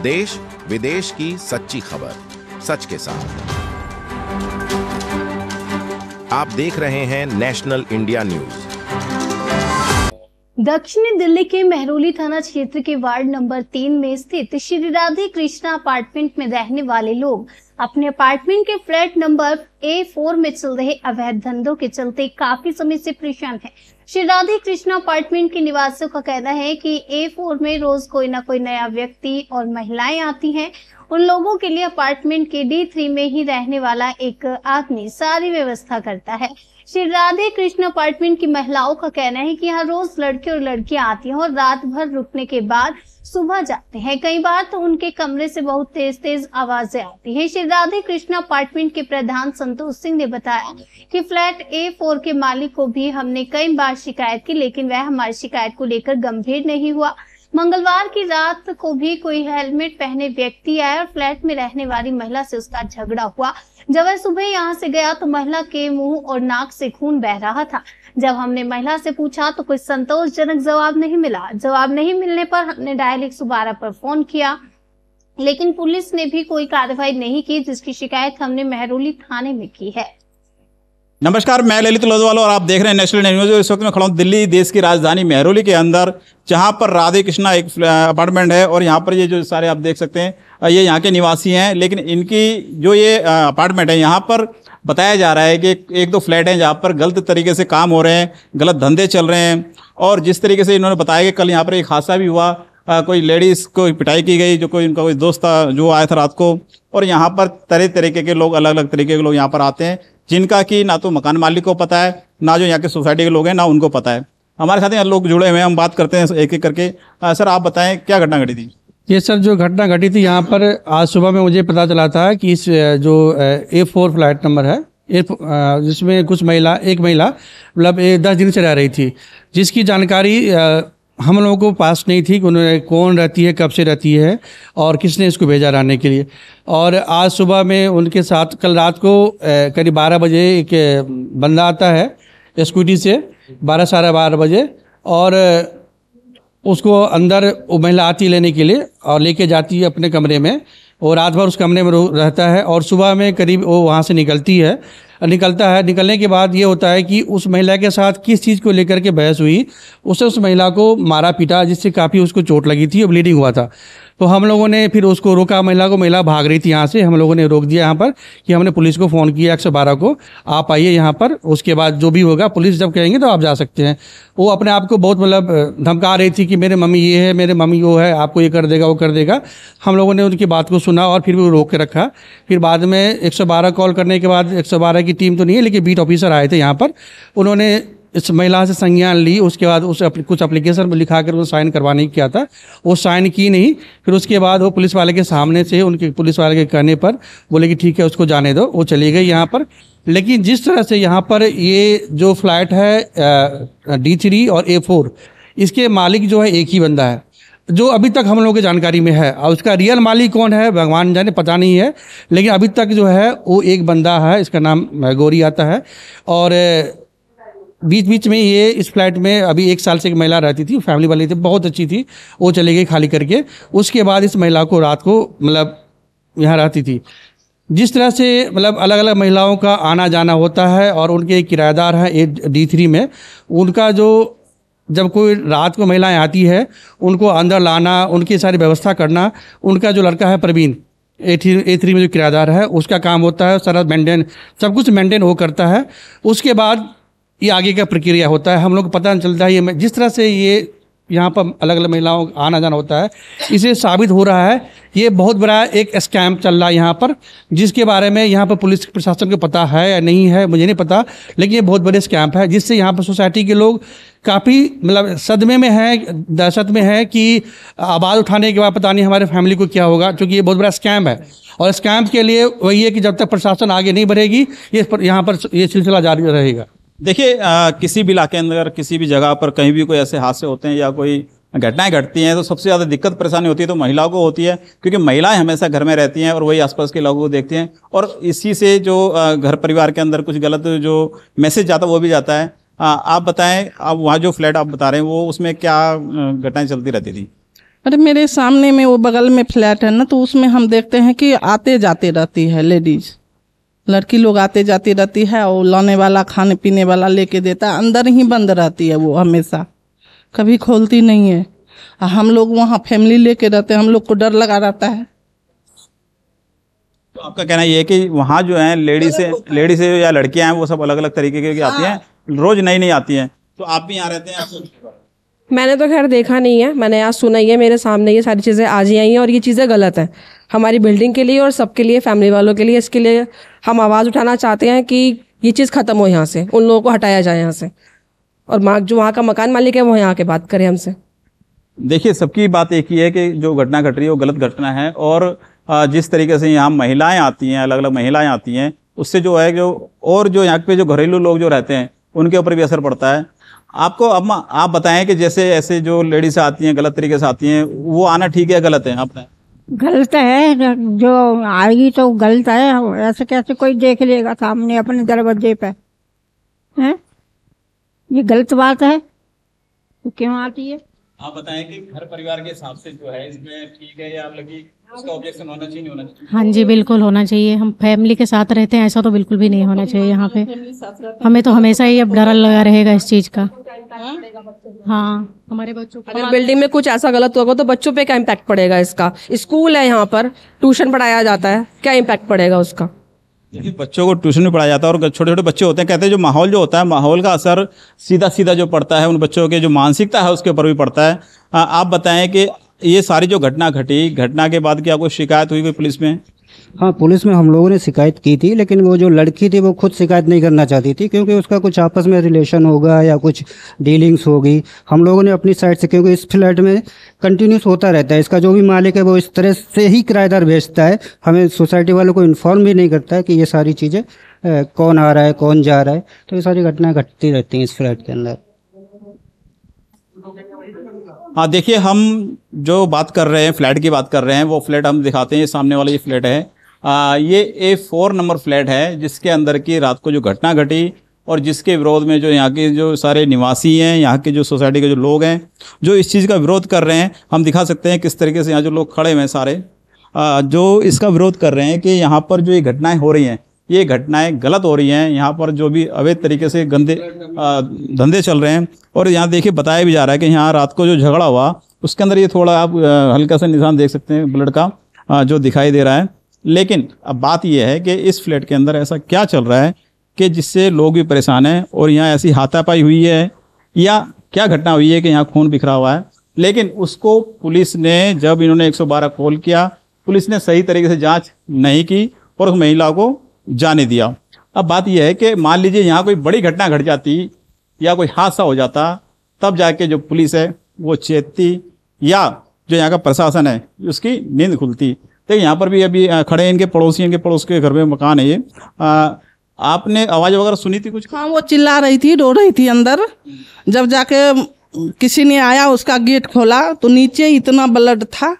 देश विदेश की सच्ची खबर सच के साथ। आप देख रहे हैं नेशनल इंडिया न्यूज। दक्षिणी दिल्ली के मेहरौली थाना क्षेत्र के वार्ड नंबर 3 में स्थित श्री राधे कृष्णा अपार्टमेंट में रहने वाले लोग अपने अपार्टमेंट के फ्लैट नंबर A4 में चल रहे अवैध धंधों के चलते काफी समय से परेशान हैं। श्री राधे कृष्णा अपार्टमेंट के निवासियों का कहना है कि A4 में रोज कोई न कोई नया व्यक्ति और महिलाएं आती हैं। उन लोगों के लिए अपार्टमेंट के D3 में ही रहने वाला एक आदमी सारी व्यवस्था करता है। श्री राधे कृष्ण अपार्टमेंट की महिलाओं का कहना है कि यहाँ रोज लड़के और लड़कियां आती हैं और रात भर रुकने के बाद सुबह जाते हैं। कई बार तो उनके कमरे से बहुत तेज तेज आवाजें आती हैं। श्री राधे कृष्ण अपार्टमेंट के प्रधान संतोष सिंह ने बताया कि फ्लैट A4 के मालिक को भी हमने कई बार शिकायत की, लेकिन वह हमारी शिकायत को लेकर गंभीर नहीं हुआ। मंगलवार की रात को भी कोई हेलमेट पहने व्यक्ति आया और फ्लैट में रहने वाली महिला से उसका झगड़ा हुआ। जब वह सुबह यहाँ से गया तो महिला के मुंह और नाक से खून बह रहा था। जब हमने महिला से पूछा तो कोई संतोषजनक जवाब नहीं मिला। जवाब नहीं मिलने पर हमने डायल 112 पर फोन किया, लेकिन पुलिस ने भी कोई कार्रवाई नहीं की, जिसकी शिकायत हमने मेहरौली थाने में की है। नमस्कार, मैं ललित लोधवाल और आप देख रहे हैं नेशनल न्यूज। इस वक्त मैं खड़ा हूँ दिल्ली देश की राजधानी मेहरौली के अंदर, जहाँ पर राधे कृष्णा एक अपार्टमेंट है और यहाँ पर ये जो सारे आप देख सकते हैं ये यहाँ के निवासी हैं। लेकिन इनकी जो ये अपार्टमेंट है, यहाँ पर बताया जा रहा है कि एक दो फ्लैट हैं जहाँ पर गलत तरीके से काम हो रहे हैं, गलत धंधे चल रहे हैं। और जिस तरीके से इन्होंने बताया कि कल यहाँ पर एक हादसा भी हुआ, कोई लेडीज़ को पिटाई की गई, जो कोई उनका कोई दोस्त था जो आया था रात को। और यहाँ पर तरह तरीके के लोग, अलग अलग तरीके के लोग यहाँ पर आते हैं, जिनका कि ना तो मकान मालिक को पता है, ना जो यहाँ के सोसाइटी के लोग हैं, ना उनको पता है। हमारे साथ यहाँ लोग जुड़े हुए हैं, हम बात करते हैं एक एक करके। सर आप बताएं क्या घटना घटी थी? ये सर जो घटना घटी थी यहाँ पर आज सुबह में मुझे पता चला था कि इस जो A4 फ्लैट नंबर है, जिसमें एक महिला मतलब 10 दिन से रह रही थी, जिसकी जानकारी हम लोगों को पास नहीं थी कि उन्होंने कौन रहती है, कब से रहती है और किसने इसको भेजा रहने के लिए। और आज सुबह में उनके साथ कल रात को करीब 12 बजे एक बंदा आता है स्कूटी से, 12 साढ़े 12 बजे, और उसको अंदर वो महिला आती लेने के लिए और लेके जाती है अपने कमरे में। वो रात भर उस कमरे में रहता है और सुबह में करीब वो वहाँ से निकलने के बाद ये होता है कि उस महिला के साथ किस चीज़ को लेकर के बहस हुई, उससे उस महिला को मारा पीटा, जिससे काफ़ी उसको चोट लगी थी और ब्लीडिंग हुआ था। तो हम लोगों ने फिर उसको रोका, महिला भाग रही थी यहाँ से। हम लोगों ने रोक दिया यहाँ पर कि हमने पुलिस को फ़ोन किया 112 को, आप आइए यहाँ पर, उसके बाद जो भी होगा पुलिस जब कहेंगे तो आप जा सकते हैं। वो अपने आप को बहुत मतलब धमका रही थी कि मेरे मम्मी ये है, मेरे मम्मी वो है, आपको ये कर देगा, वो कर देगा। हम लोगों ने उनकी बात को सुना और फिर भी रोक के रखा। फिर बाद में 112 कॉल करने के बाद 112 की टीम तो नहीं है, लेकिन बीट ऑफिसर आए थे यहाँ पर। उन्होंने इस महिला से संज्ञान ली। उसके बाद उस कुछ एप्लीकेशन में लिखा कर वो साइन करवाने की किया था, वो साइन की नहीं। फिर उसके बाद वो पुलिस वाले के सामने से, उनके पुलिस वाले के कहने पर बोले कि ठीक है उसको जाने दो, वो चली गई यहाँ पर। लेकिन जिस तरह से यहाँ पर ये जो फ्लैट है D3 और A4, इसके मालिक जो है एक ही बंदा है, जो अभी तक हम लोगों की जानकारी में है। और उसका रियल मालिक कौन है भगवान जाने, पता नहीं है, लेकिन अभी तक जो है वो एक बंदा है, इसका नाम गौरी आता है। और बीच बीच में ये इस फ्लैट में अभी 1 साल से एक महिला रहती थी, फैमिली वाली थी, बहुत अच्छी थी, वो चली गई खाली करके। उसके बाद इस महिला को रात को मतलब यहाँ रहती थी। जिस तरह से मतलब अलग अलग महिलाओं का आना जाना होता है और उनके किराएदार हैं D3 में, उनका जो जब कोई रात को महिलाएं आती है उनको अंदर लाना, उनकी सारी व्यवस्था करना, उनका जो लड़का है प्रवीण A3 में जो किराएदार है, उसका काम होता है सारा मेंटेन, सब कुछ मेंटेन वो करता है। उसके बाद ये आगे का प्रक्रिया होता है, हम लोग को पता नहीं चलता है। ये जिस तरह से ये यहाँ पर अलग अलग महिलाओं का आना जाना होता है, इसे साबित हो रहा है ये बहुत बड़ा एक स्कैम चल रहा है यहाँ पर, जिसके बारे में यहाँ पर पुलिस प्रशासन को पता है या नहीं है मुझे नहीं पता, लेकिन ये बहुत बड़े स्कैम है, जिससे यहाँ पर सोसाइटी के लोग काफ़ी मतलब सदमे में हैं, दहशत में है कि आवाज़ उठाने के बाद पता नहीं हमारे फैमिली को क्या होगा, क्योंकि ये बहुत बड़ा स्कैम है। और स्कैम के लिए वही है कि जब तक प्रशासन आगे नहीं बढ़ेगी ये यहाँ पर ये सिलसिला जारी रहेगा। देखिए, किसी भी इलाके अंदर, किसी भी जगह पर कहीं भी कोई ऐसे हादसे होते हैं या कोई घटनाएं घटती हैं तो सबसे ज़्यादा दिक्कत परेशानी होती है तो महिलाओं को होती है, क्योंकि महिलाएं हमेशा घर में रहती हैं और वही आसपास के लोगों को देखती हैं और इसी से जो घर परिवार के अंदर कुछ गलत जो मैसेज जाता है वो भी जाता है। आप बताएं, आप वहाँ जो फ्लैट आप बता रहे हैं वो उसमें क्या घटनाएं चलती रहती थी? अरे मेरे सामने में वो बगल में फ्लैट है ना, तो उसमें हम देखते हैं कि आते जाते रहती है लेडीज, लड़की लोग आते जाती रहती है, और लाने वाला खाने पीने वाला लेके देता है, अंदर ही बंद रहती है वो हमेशा, कभी खोलती नहीं है। हम लोग वहाँ फैमिली लेके रहते हैं, हम लोग को डर लगा रहता है। तो आपका कहना ये है कि वहाँ जो है लेडीज या लड़कियां हैं वो सब अलग अलग तरीके की आती हैं, रोज नई नई आती हैं। तो आप भी यहाँ रहते हैं, आपको मैंने तो खैर देखा नहीं है, मैंने आज सुना ही है, मेरे सामने ये सारी चीज़ें आज ही आई हैं और ये चीज़ें गलत हैं हमारी बिल्डिंग के लिए और सबके लिए, फैमिली वालों के लिए। इसके लिए हम आवाज़ उठाना चाहते हैं कि ये चीज़ ख़त्म हो, यहाँ से उन लोगों को हटाया जाए यहाँ से, और जो वहाँ का मकान मालिक है वो यहाँ आके बात करे हमसे। देखिए, सबकी बात एक ही है कि जो घटना घट रही है वो गलत घटना है, और जिस तरीके से यहाँ महिलाएं आती हैं, अलग अलग महिलाएं आती हैं, उससे जो है जो यहाँ पे जो घरेलू लोग जो रहते हैं उनके ऊपर भी असर पड़ता है। आपको अब आप बताएं कि जैसे ऐसे जो लेडीज आती हैं, गलत तरीके से आती हैं, वो आना ठीक है गलत है? आप बताएं। गलत है, जो आएगी तो गलत है। ऐसे कैसे कोई देख लेगा सामने अपने दरवाजे पे, हैं? ये गलत बात है, तो क्यों आती है? आप बताएं कि घर परिवार के हिसाब से जो है इसमें ठीक है, या आप लगी उसका ऑब्जेक्शन होना चाहिए, नहीं होना चाहिए? हाँ जी, बिल्कुल होना चाहिए। हम फैमिली के साथ रहते हैं, ऐसा तो बिल्कुल भी नहीं होना चाहिए यहाँ पे। हमें तो हमेशा ही अब डर लगा रहेगा इस चीज़ का। हाँ, हमारे बच्चों को अगर बिल्डिंग में कुछ ऐसा गलत होगा तो बच्चों पे क्या इम्पैक्ट पड़ेगा इसका? स्कूल है यहाँ पर, ट्यूशन पढ़ाया जाता है, क्या इम्पैक्ट पड़ेगा उसका? देखिए, बच्चों को ट्यूशन में पढ़ाया जाता है, और छोटे छोटे बच्चे होते हैं, कहते हैं जो माहौल जो होता है, माहौल का असर सीधा सीधा जो पड़ता है उन बच्चों के जो मानसिकता है उसके ऊपर भी पड़ता है। आप बताएं कि ये सारी जो घटना घटी, घटना के बाद क्या कोई शिकायत हुई कोई पुलिस में? हाँ, पुलिस में हम लोगों ने शिकायत की थी, लेकिन वो जो लड़की थी वो खुद शिकायत नहीं करना चाहती थी, क्योंकि उसका कुछ आपस में रिलेशन होगा या कुछ डीलिंग्स होगी। हम लोगों ने अपनी साइड से, क्योंकि इस फ्लैट में कंटिन्यूस होता रहता है, इसका जो भी मालिक है वो इस तरह से ही किराएदार भेजता है, हमें सोसाइटी वालों को इन्फॉर्म भी नहीं करता है कि ये सारी चीज़ें कौन आ रहा है कौन जा रहा है। तो ये सारी घटनाएं घटती रहती हैं इस फ्लैट के अंदर। हाँ, देखिए, हम जो बात कर रहे हैं, फ्लैट की बात कर रहे हैं, वो फ्लैट हम दिखाते हैं। ये सामने वाला ये फ्लैट है, ये A4 नंबर फ्लैट है, जिसके अंदर की रात को जो घटना घटी और जिसके विरोध में जो यहाँ के जो सारे निवासी हैं, यहाँ के जो सोसाइटी के जो लोग हैं, जो इस चीज़ का विरोध कर रहे हैं। हम दिखा सकते हैं किस तरीके से यहाँ जो लोग खड़े हुए हैं सारे, जो इसका विरोध कर रहे हैं कि यहाँ पर जो ये घटनाएँ हो रही हैं, ये घटनाएं गलत हो रही हैं। यहाँ पर जो भी अवैध तरीके से गंदे धंधे चल रहे हैं, और यहाँ देखिए बताया भी जा रहा है कि यहाँ रात को जो झगड़ा हुआ उसके अंदर ये थोड़ा आप हल्का सा निशान देख सकते हैं ब्लड का जो दिखाई दे रहा है। लेकिन अब बात यह है कि इस फ्लैट के अंदर ऐसा क्या चल रहा है कि जिससे लोग भी परेशान हैं, और यहाँ ऐसी हाथापाई हुई है या क्या घटना हुई है कि यहाँ खून बिखरा हुआ है। लेकिन उसको पुलिस ने, जब इन्होंने 112 कॉल किया, पुलिस ने सही तरीके से जाँच नहीं की और उस महिला को जाने दिया। अब बात यह है कि मान लीजिए यहाँ कोई बड़ी घटना घट जाती या कोई हादसा हो जाता, तब जाके जो पुलिस है वो चेतती, या जो यहाँ का प्रशासन है उसकी नींद खुलती। तो यहाँ पर भी अभी खड़े हैं इनके पड़ोस के घर में मकान है ये। आपने आवाज़ वगैरह सुनी थी कुछ? हाँ, वो चिल्ला रही थी, रो रही थी अंदर। जब जाके किसी ने आया, उसका गेट खोला तो नीचे इतना ब्लड था,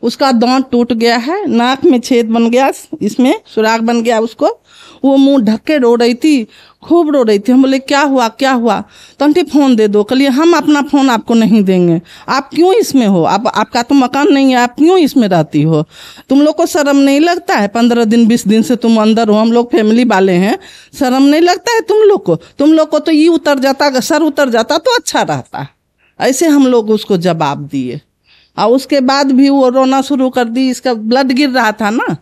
उसका दांत टूट गया है, नाक में छेद बन गया, इसमें सुराख बन गया उसको। वो मुंह ढक के रो रही थी, खूब रो रही थी। हम बोले क्या हुआ क्या हुआ? तो आंटी फ़ोन दे दो। कहिए हम अपना फ़ोन आपको नहीं देंगे, आप क्यों इसमें हो? आपका तो मकान नहीं है, आप क्यों इसमें रहती हो? तुम लोग को शर्म नहीं लगता है? 15 दिन 20 दिन से तुम अंदर हो, हम लोग फैमिली वाले हैं, शर्म नहीं लगता है तुम लोग को? तुम लोग को तो ये उतर जाता, सर उतर जाता तो अच्छा रहता। ऐसे हम लोग उसको जवाब दिए, और उसके बाद भी वो रोना शुरू कर दी। इसका ब्लड गिर रहा था ना,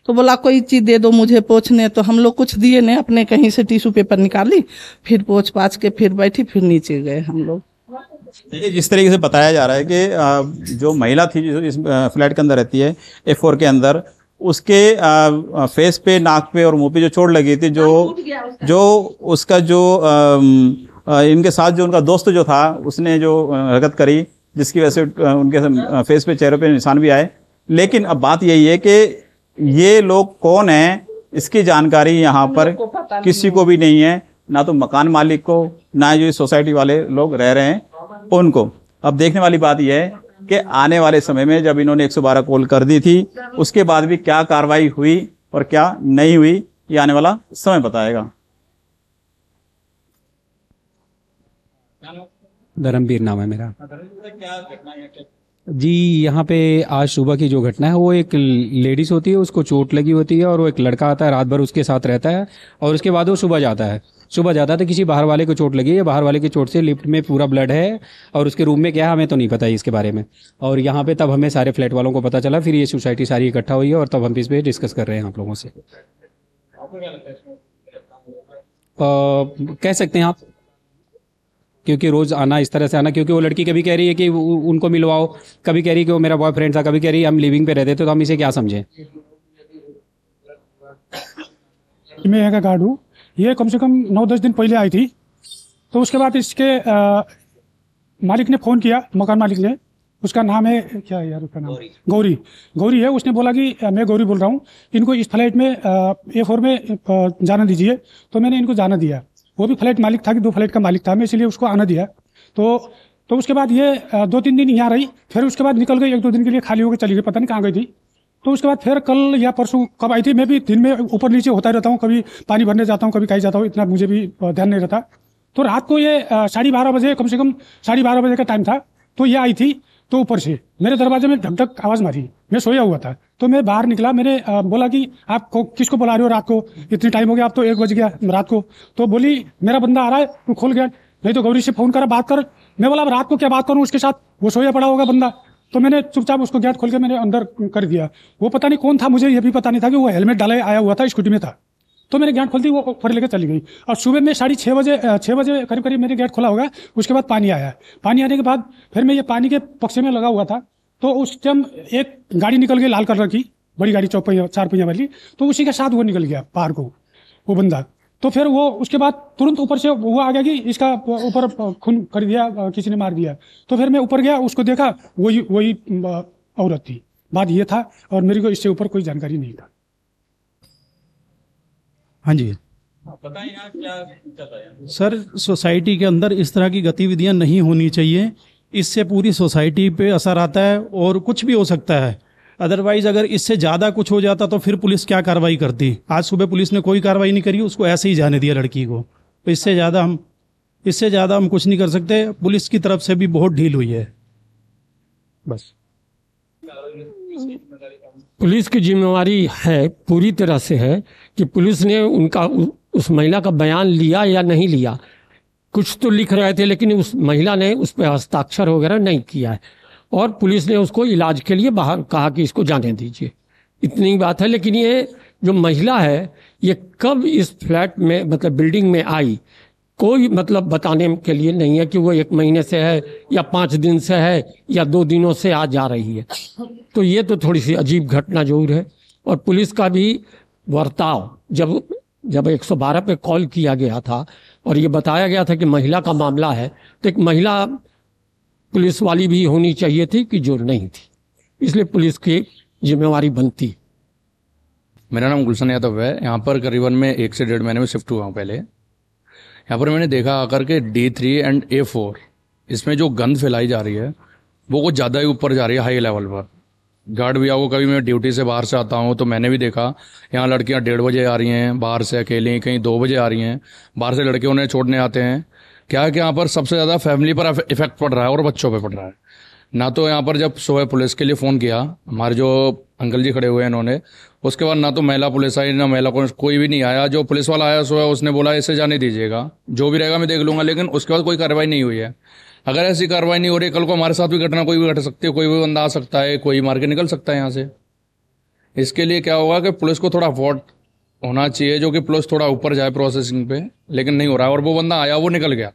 तो बोला कोई चीज़ दे दो मुझे पोंछने। तो हम लोग कुछ दिए नहीं, अपने कहीं से टिश्यू पेपर निकाली, फिर पोंछ पाछ के फिर बैठी, फिर नीचे गए हम लोग। देखिए, जिस तरीके से बताया जा रहा है कि जो महिला थी जो इस फ्लैट के अंदर रहती है A4 के अंदर, उसके फेस पे, नाक पे और मुंह पे जो चोट लगी थी, जो उसका जो इनके साथ जो उनका दोस्त जो था उसने जो हरकत करी, जिसकी वजह से उनके फेस पे, चेहरे पे निशान भी आए। लेकिन अब बात यही है कि ये लोग कौन हैं, इसकी जानकारी यहाँ पर किसी को भी नहीं है, ना तो मकान मालिक को, ना जो सोसाइटी वाले लोग रह रहे हैं उनको। अब देखने वाली बात यह है कि आने वाले समय में जब इन्होंने 112 कॉल कर दी थी, उसके बाद भी क्या कार्रवाई हुई और क्या नहीं हुई, ये आने वाला समय बताएगा। धर्मवीर नाम है मेरा। जी, यहाँ पे आज सुबह की जो घटना है वो एक लेडीज़ होती है, उसको चोट लगी होती है और वो एक लड़का आता है, रात भर उसके साथ रहता है और उसके बाद वो सुबह जाता है तो किसी बाहर वाले को चोट लगी है। बाहर वाले की चोट से लिफ्ट में पूरा ब्लड है और उसके रूम में क्या है हमें तो नहीं पता है इसके बारे में। और यहाँ पे तब हमें सारे फ्लैट वालों को पता चला, फिर ये सोसाइटी सारी इकट्ठा हुई है और तब हम इस पर डिस्कस कर रहे हैं आप लोगों से। कह सकते हैं आप, क्योंकि रोज़ आना इस तरह से आना, क्योंकि वो लड़की कभी कह रही है कि उनको मिलवाओ, कभी कह रही है कि वो मेरा बॉयफ्रेंड था, कभी कह रही है हम लिविंग पे रहते थे, तो हम इसे क्या समझें। मैं यहाँ का गार्ड हूँ। ये कम से कम 9-10 दिन पहले आई थी, तो उसके बाद इसके मालिक ने फ़ोन किया, मकान मालिक ने, उसका नाम है क्या है यार, उसका नाम गौरी है। उसने बोला कि मैं गौरी बोल रहा हूँ, इनको इस फ्लैट में A4 में जाना दीजिए। तो मैंने इनको जाना दिया। वो भी फ्लैट मालिक था कि 2 फ्लैट का मालिक था, मैं इसलिए उसको आना दिया। तो उसके बाद ये 2-3 दिन यहाँ रही, फिर उसके बाद निकल गई, 1-2 दिन के लिए खाली होकर चली गई, पता नहीं कहाँ गई थी। तो उसके बाद फिर कल या परसों कब आई थी, मैं भी दिन में ऊपर नीचे होता रहता हूँ, कभी पानी भरने जाता हूँ, कभी कहीं जाता हूँ, इतना मुझे भी ध्यान नहीं रहता। तो रात को ये 12:30 बजे, कम से कम 12:30 बजे का टाइम था, तो ये आई थी। तो ऊपर से मेरे दरवाजे में धक धक आवाज़ मारी, मैं सोया हुआ था। तो मैं बाहर निकला, मैंने बोला कि आप किसको बुला रहे हो रात को, इतनी टाइम हो गया, अब तो 1 बज गया रात को। तो बोली मेरा बंदा आ रहा है, तू खोल गया, नहीं तो गौरी से फ़ोन करा, बात कर। मैं बोला रात को क्या बात करूँ उसके साथ, वो सोया पड़ा होगा बंदा। तो मैंने चुपचाप उसको गेट खोल के मैंने अंदर कर दिया। वो पता नहीं कौन था, मुझे ये भी पता नहीं था कि वो हेलमेट डाले आया हुआ था, स्कूटी में था। तो मैंने गेट खोल दी, वो ऊपर लेकर चली गई। और सुबह में 6:30 बजे करीब मेरे गेट खुला होगा। उसके बाद पानी आया, पानी आने के बाद फिर मैं ये पानी के पक्ष में लगा हुआ था। तो उस टाइम एक गाड़ी निकल गई लाल कलर की, बड़ी गाड़ी 4 पहिया वाली। तो उसी के साथ वो निकल गया बाहर को, वो बंदा। तो फिर वो उसके बाद तुरंत ऊपर से वो आ गया कि इसका ऊपर खून कर दिया, किसी ने मार दिया। तो फिर मैं ऊपर गया, उसको देखा, वही औरत थी। बात ये था, और मेरे को इससे ऊपर कोई जानकारी नहीं था। हाँ जी बताएं यहाँ क्या दिक्कत है। सर, सोसाइटी के अंदर इस तरह की गतिविधियां नहीं होनी चाहिए, इससे पूरी सोसाइटी पे असर आता है और कुछ भी हो सकता है। अदरवाइज अगर इससे ज़्यादा कुछ हो जाता तो फिर पुलिस क्या कार्रवाई करती। आज सुबह पुलिस ने कोई कार्रवाई नहीं करी, उसको ऐसे ही जाने दिया लड़की को। तो इससे ज़्यादा हम कुछ नहीं कर सकते। पुलिस की तरफ से भी बहुत ढील हुई है। बस पुलिस की जिम्मेवारी है, पूरी तरह से है कि पुलिस ने उस महिला का बयान लिया या नहीं लिया। कुछ तो लिख रहे थे, लेकिन उस महिला ने उस पर हस्ताक्षर वगैरह नहीं किया है, और पुलिस ने उसको इलाज के लिए बाहर कहा कि इसको जाने दीजिए। इतनी बात है। लेकिन ये जो महिला है, ये कब इस फ्लैट में, मतलब बिल्डिंग में आई, कोई मतलब बताने के लिए नहीं है कि वो 1 महीने से है या 5 दिन से है या 2 दिनों से आ जा रही है। तो ये तो थोड़ी सी अजीब घटना जरूर है। और पुलिस का भी बर्ताव, जब 112 पे कॉल किया गया था और ये बताया गया था कि महिला का मामला है, तो एक महिला पुलिस वाली भी होनी चाहिए थी कि जो नहीं थी। इसलिए पुलिस की जिम्मेवारी बनती। मेरा नाम गुलशन यादव है। यहाँ पर करीबन मैं 1 से 1.5 महीने में शिफ्ट हुआ हूँ। पहले यहाँ पर मैंने देखा आकर के D3 एंड A4, इसमें जो गंद फैलाई जा रही है वो कुछ ज़्यादा ही ऊपर जा रही है, हाई लेवल पर। गार्ड भैया को, कभी मैं ड्यूटी से बाहर से आता हूँ तो मैंने भी देखा, यहाँ लड़कियाँ 1:30 बजे आ रही हैं बाहर से अकेली, कहीं 2 बजे आ रही हैं बाहर से, लड़के उन्हें छोड़ने आते हैं। क्या है कि यहाँ पर सबसे ज़्यादा फैमिली पर इफेक्ट पड़ रहा है और बच्चों पे पड़ रहा है। ना तो यहाँ पर जब सुबह पुलिस के लिए फ़ोन किया, हमारे जो अंकल जी खड़े हुए हैं इन्होंने, उसके बाद ना तो महिला पुलिस आई, ना महिला कोई भी नहीं आया। जो पुलिस वाला आया सुबह, उसने बोला इसे जाने दीजिएगा, जो भी रहेगा मैं देख लूँगा। लेकिन उसके बाद कोई कार्रवाई नहीं हुई है। अगर ऐसी कार्रवाई नहीं हो रही, कल को हमारे साथ भी घटना कोई भी घट सकती है, कोई भी बंदा आ सकता है, कोई मार के निकल सकता है यहाँ से। इसके लिए क्या होगा कि पुलिस को थोड़ा अफोर्ड होना चाहिए, जो कि पुलिस थोड़ा ऊपर जाए प्रोसेसिंग पे, लेकिन नहीं हो रहा है। और वो बंदा आया, वो निकल गया।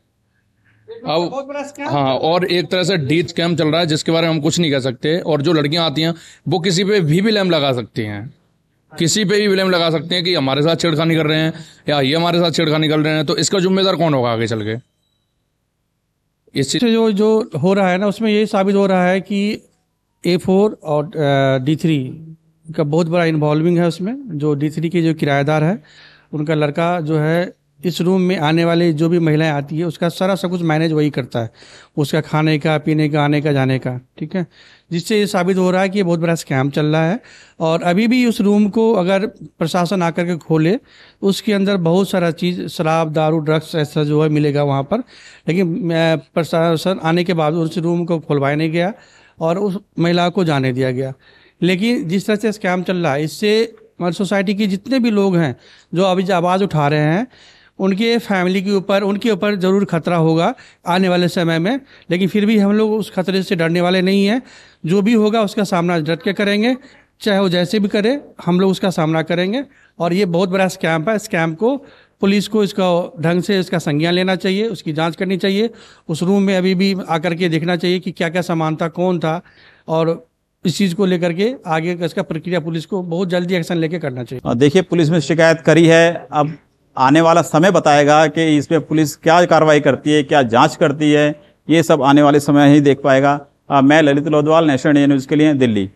अब हाँ, और एक तरह से डीथ स्कैम चल रहा है जिसके बारे में हम कुछ नहीं कह सकते। और जो लड़कियां आती हैं वो किसी पे भी ब्लेम लगा सकती हैं, किसी पे भी ब्लेम लगा सकते हैं कि हमारे साथ छेड़खानी कर रहे हैं या ये हमारे साथ छेड़खानी कर रहे हैं। तो इसका जिम्मेदार कौन होगा आगे चल के? इससे जो हो रहा है ना, उसमें ये साबित हो रहा है कि A4 और D3 का बहुत बड़ा इन्वॉल्विंग है उसमें। जो D3 के जो किराएदार है, उनका लड़का जो है इस रूम में आने वाले जो भी महिलाएं आती है उसका सारा सब कुछ मैनेज वही करता है, उसका खाने का, पीने का, आने का, जाने का। ठीक है, जिससे ये साबित हो रहा है कि ये बहुत बड़ा स्कैम चल रहा है। और अभी भी उस रूम को अगर प्रशासन आकर के खोले तो उसके अंदर बहुत सारा चीज़, शराब, दारू, ड्रग्स ऐसा जो है मिलेगा वहाँ पर। लेकिन प्रशासन आने के बाद उस रूम को खुलवाया नहीं गया और उस महिला को जाने दिया गया। लेकिन जिस तरह से स्कैम चल रहा है, इससे हमारी सोसाइटी के जितने भी लोग हैं जो अभी आवाज़ उठा रहे हैं, उनके फैमिली के ऊपर, उनके ऊपर ज़रूर खतरा होगा आने वाले समय में। लेकिन फिर भी हम लोग उस खतरे से डरने वाले नहीं हैं। जो भी होगा उसका सामना डट के करेंगे, चाहे वो जैसे भी करे, हम लोग उसका सामना करेंगे। और ये बहुत बड़ा स्कैम है। स्कैम को पुलिस को इसका ढंग से इसका संज्ञान लेना चाहिए, उसकी जांच करनी चाहिए। उस रूम में अभी भी आकर के देखना चाहिए कि क्या क्या सामान था, कौन था, और इस चीज़ को लेकर के आगे इसका प्रक्रिया पुलिस को बहुत जल्दी एक्शन लेके करना चाहिए। देखिए, पुलिस में शिकायत करी है, अब आने वाला समय बताएगा कि इसमें पुलिस क्या कार्रवाई करती है, क्या जांच करती है। ये सब आने वाले समय ही देख पाएगा। मैं ललित लोधवाल, नेशनल न्यूज़ के लिए, दिल्ली।